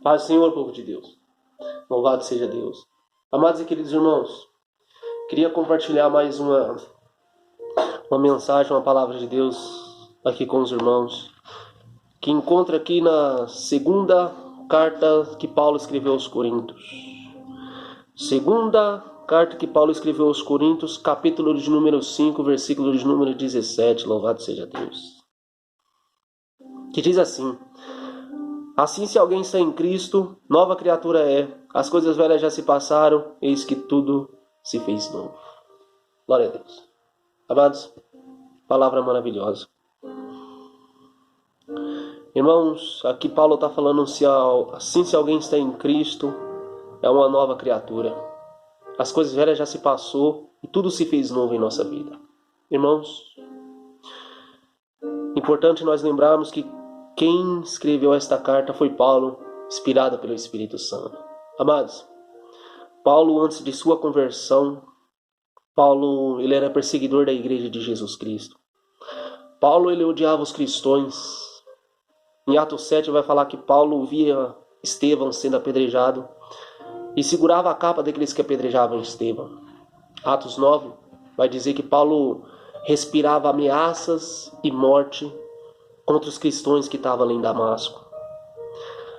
Paz, Senhor, povo de Deus. Louvado seja Deus. Amados e queridos irmãos, queria compartilhar mais uma mensagem, uma palavra de Deus aqui com os irmãos, que encontra aqui na segunda carta que Paulo escreveu aos Coríntios. Segunda carta que Paulo escreveu aos Coríntios, capítulo de número 5, versículo de número 17. Louvado seja Deus. Que diz assim: assim, se alguém está em Cristo, nova criatura é. As coisas velhas já se passaram, eis que tudo se fez novo. Glória a Deus. Amados, palavra maravilhosa. Irmãos, aqui Paulo está falando se alguém está em Cristo, é uma nova criatura. As coisas velhas já se passou e tudo se fez novo em nossa vida. Irmãos, importante nós lembrarmos que quem escreveu esta carta foi Paulo, inspirado pelo Espírito Santo. Amados, Paulo, antes de sua conversão, ele era perseguidor da igreja de Jesus Cristo. Paulo, ele odiava os cristãos. Em Atos 7 vai falar que Paulo via Estevão sendo apedrejado e segurava a capa daqueles que apedrejavam Estevão. Atos 9 vai dizer que Paulo respirava ameaças e morte contra os cristãos que estavam ali em Damasco.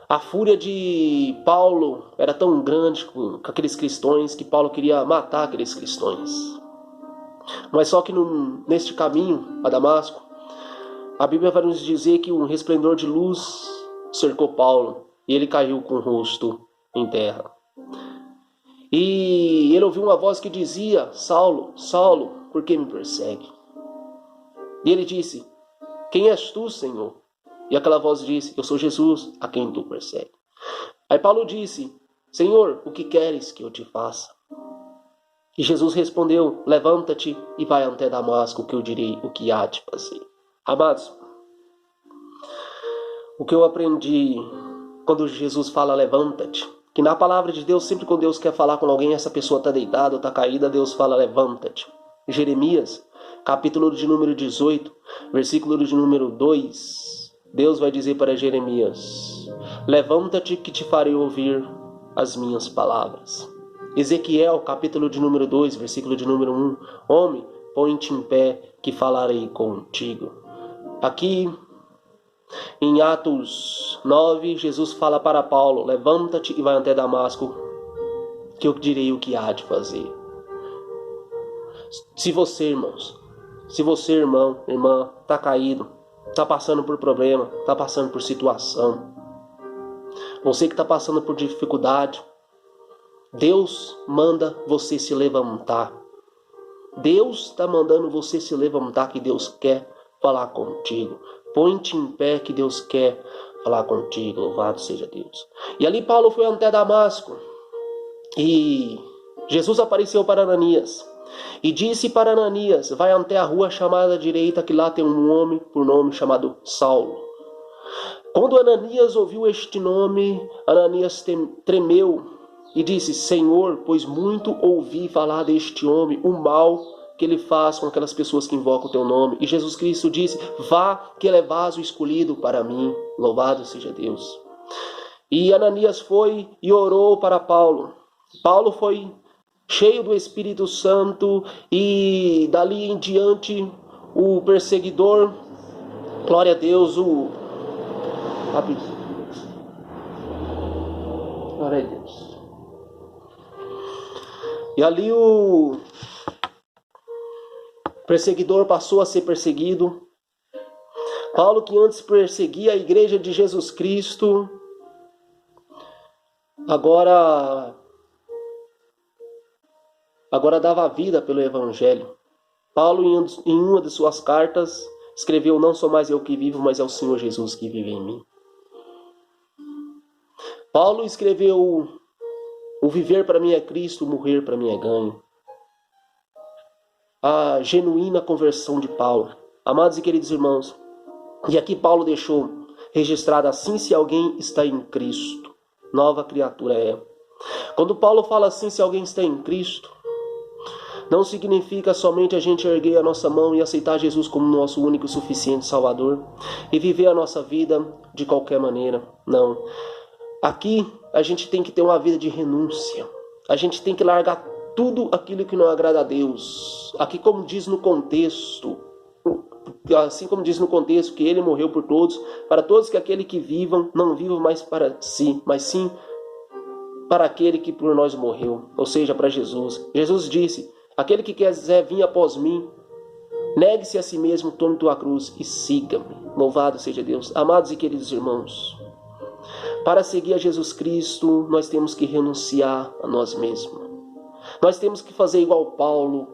A fúria de Paulo era tão grande com aqueles cristãos que Paulo queria matar aqueles cristãos. Mas só que neste caminho a Damasco, a Bíblia vai nos dizer que um resplendor de luz cercou Paulo e ele caiu com o rosto em terra. E ele ouviu uma voz que dizia: Saulo, Saulo, por que me persegue? E ele disse: quem és tu, Senhor? E aquela voz disse: eu sou Jesus, a quem tu persegue. Aí Paulo disse: Senhor, o que queres que eu te faça? E Jesus respondeu: levanta-te e vai até Damasco, que eu direi o que há de fazer. Amados, o que eu aprendi quando Jesus fala levanta-te, que na palavra de Deus, sempre quando Deus quer falar com alguém, essa pessoa está deitada ou está caída, Deus fala levanta-te. Jeremias, capítulo de número 18, versículo de número 2, Deus vai dizer para Jeremias: levanta-te que te farei ouvir as minhas palavras. Ezequiel, capítulo de número 2, versículo de número 1, homem, põe-te em pé que falarei contigo. Aqui em Atos 9, Jesus fala para Paulo: levanta-te e vai até Damasco, que eu direi o que há de fazer. Se você, irmãos, irmão, irmã, está caído, está passando por problema, está passando por situação, você que está passando por dificuldade, Deus manda você se levantar. Deus está mandando você se levantar, que Deus quer falar contigo. Põe-te em pé que Deus quer falar contigo. Louvado seja Deus. E ali Paulo foi até Damasco e Jesus apareceu para Ananias. E disse para Ananias: vai até a rua chamada direita, que lá tem um homem por nome chamado Saulo. Quando Ananias ouviu este nome, Ananias tremeu e disse: Senhor, pois muito ouvi falar deste homem, o mal que ele faz com aquelas pessoas que invocam o teu nome. E Jesus Cristo disse: vá, que ele é vaso escolhido para mim. Louvado seja Deus. E Ananias foi e orou para Paulo. Paulo foi cheio do Espírito Santo, e dali em diante o perseguidor, glória a Deus, glória a Deus. E ali o perseguidor passou a ser perseguido. Paulo, que antes perseguia a igreja de Jesus Cristo, agora dava vida pelo Evangelho. Paulo, em uma de suas cartas, escreveu: não sou mais eu que vivo, mas é o Senhor Jesus que vive em mim. Paulo escreveu: o viver para mim é Cristo, o morrer para mim é ganho. A genuína conversão de Paulo. Amados e queridos irmãos, e aqui Paulo deixou registrado: assim, se alguém está em Cristo, nova criatura é. Quando Paulo fala assim, se alguém está em Cristo, não significa somente a gente erguer a nossa mão e aceitar Jesus como nosso único e suficiente Salvador e viver a nossa vida de qualquer maneira. Não. Aqui a gente tem que ter uma vida de renúncia. A gente tem que largar tudo aquilo que não agrada a Deus. Aqui, como diz no contexto, assim como diz no contexto que ele morreu por todos, para todos que aquele que vivam, não vivam mais para si, mas sim para aquele que por nós morreu, ou seja, para Jesus. Jesus disse: aquele que quiser vir após mim, negue-se a si mesmo, tome tua cruz e siga-me. Louvado seja Deus. Amados e queridos irmãos, para seguir a Jesus Cristo, nós temos que renunciar a nós mesmos. Nós temos que fazer igual Paulo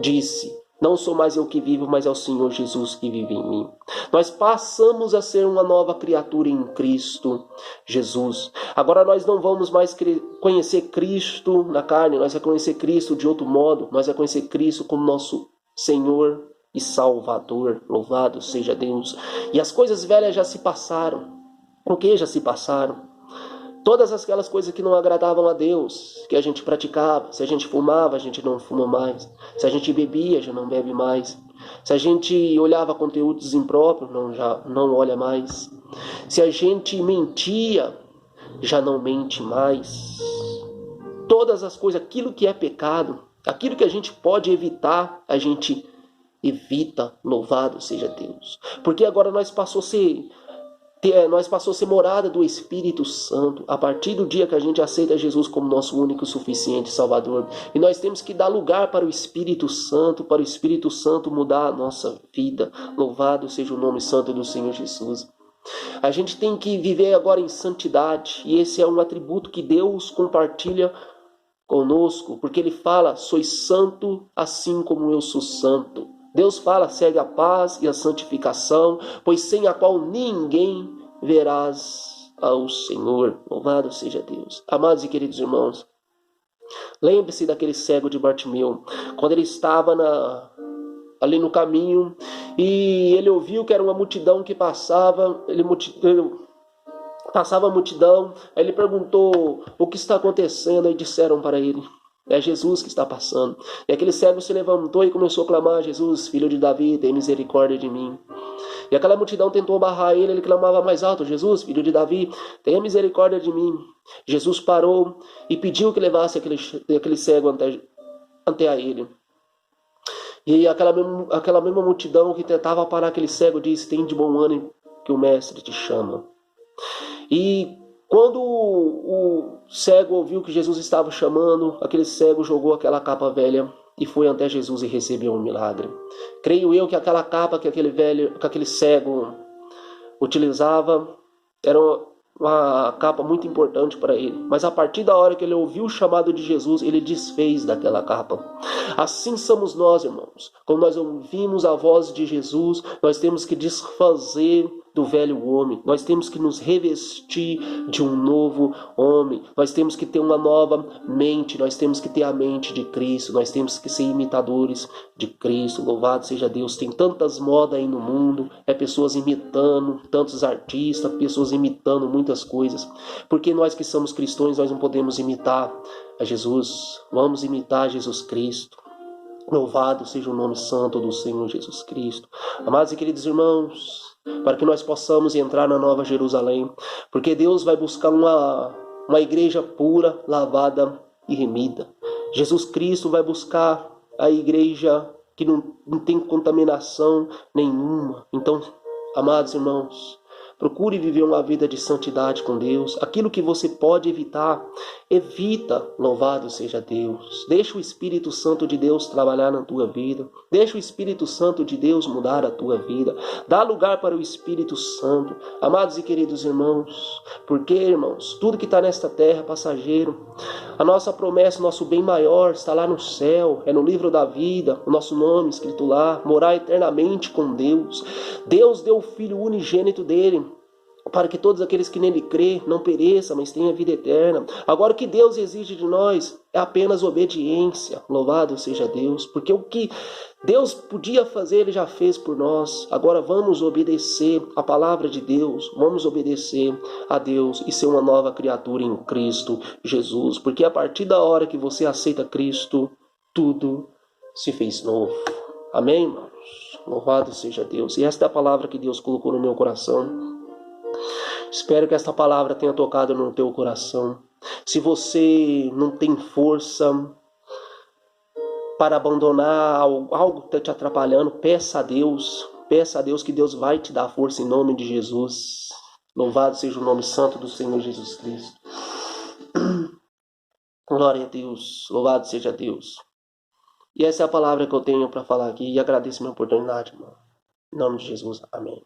disse: não sou mais eu que vivo, mas é o Senhor Jesus que vive em mim. Nós passamos a ser uma nova criatura em Cristo Jesus. Agora nós não vamos mais conhecer Cristo na carne, nós vamos conhecer Cristo de outro modo, nós vamos conhecer Cristo como nosso Senhor e Salvador. Louvado seja Deus. E as coisas velhas já se passaram. O que já se passaram? Todas aquelas coisas que não agradavam a Deus, que a gente praticava. Se a gente fumava, a gente não fuma mais. Se a gente bebia, já não bebe mais. Se a gente olhava conteúdos impróprios, já não olha mais. Se a gente mentia, já não mente mais. Todas as coisas, aquilo que é pecado, aquilo que a gente pode evitar, a gente evita. Louvado seja Deus. Porque agora nós passou a ser morada do Espírito Santo a partir do dia que a gente aceita Jesus como nosso único, suficiente Salvador. E nós temos que dar lugar para o Espírito Santo mudar a nossa vida. Louvado seja o nome santo do Senhor Jesus. A gente tem que viver agora em santidade, e esse é um atributo que Deus compartilha conosco, porque Ele fala: sois santo assim como eu sou santo. Deus fala: segue a paz e a santificação, pois sem a qual ninguém verás ao Senhor. Louvado seja Deus. Amados e queridos irmãos, lembre-se daquele cego de Bartimeu, quando ele estava ali no caminho, e ele ouviu que era uma multidão que passava, passava a multidão, aí ele perguntou: o que está acontecendo? E disseram para ele: é Jesus que está passando. E aquele cego se levantou e começou a clamar: Jesus, filho de Davi, tem misericórdia de mim. E aquela multidão tentou barrar ele, ele clamava mais alto: Jesus, filho de Davi, tenha misericórdia de mim. Jesus parou e pediu que levasse aquele cego até a ele. E aquela mesma multidão que tentava parar aquele cego disse: tem de bom ânimo, que o mestre te chama. E quando o cego ouviu que Jesus estava chamando, aquele cego jogou aquela capa velha e foi até Jesus e recebeu um milagre. Creio eu que aquela capa que aquele cego utilizava era uma capa muito importante para ele. Mas a partir da hora que ele ouviu o chamado de Jesus, ele desfez daquela capa. Assim somos nós, irmãos. Quando nós ouvimos a voz de Jesus, nós temos que desfazer do velho homem. Nós temos que nos revestir de um novo homem. Nós temos que ter uma nova mente. Nós temos que ter a mente de Cristo. Nós temos que ser imitadores de Cristo. Louvado seja Deus. Tem tantas modas aí no mundo. Pessoas imitando, tantos artistas, pessoas imitando muitas coisas. Porque nós que somos cristãos, nós não podemos imitar a Jesus. Vamos imitar Jesus Cristo. Louvado seja o nome santo do Senhor Jesus Cristo. Amados e queridos irmãos, para que nós possamos entrar na Nova Jerusalém, porque Deus vai buscar uma igreja pura, lavada e remida. Jesus Cristo vai buscar a igreja que não tem contaminação nenhuma. Então, amados irmãos, procure viver uma vida de santidade com Deus. Aquilo que você pode evitar, evita. Louvado seja Deus. Deixa o Espírito Santo de Deus trabalhar na tua vida. Deixa o Espírito Santo de Deus mudar a tua vida. Dá lugar para o Espírito Santo. Amados e queridos irmãos, porque, irmãos, tudo que está nesta terra é passageiro. A nossa promessa, o nosso bem maior está lá no céu. É no livro da vida, o nosso nome escrito lá. Morar eternamente com Deus. Deus deu o Filho unigênito dele, para que todos aqueles que nele crê não pereçam, mas tenham vida eterna. Agora o que Deus exige de nós é apenas obediência. Louvado seja Deus, porque o que Deus podia fazer, Ele já fez por nós. Agora vamos obedecer a palavra de Deus, vamos obedecer a Deus e ser uma nova criatura em Cristo Jesus. Porque a partir da hora que você aceita Cristo, tudo se fez novo. Amém, irmãos? Louvado seja Deus. E esta é a palavra que Deus colocou no meu coração. Espero que esta palavra tenha tocado no teu coração. Se você não tem força para abandonar algo que está te atrapalhando, peça a Deus. Peça a Deus que Deus vai te dar força em nome de Jesus. Louvado seja o nome santo do Senhor Jesus Cristo. Glória a Deus. Louvado seja Deus. E essa é a palavra que eu tenho para falar aqui. E agradeço a minha oportunidade, irmão. Em nome de Jesus. Amém.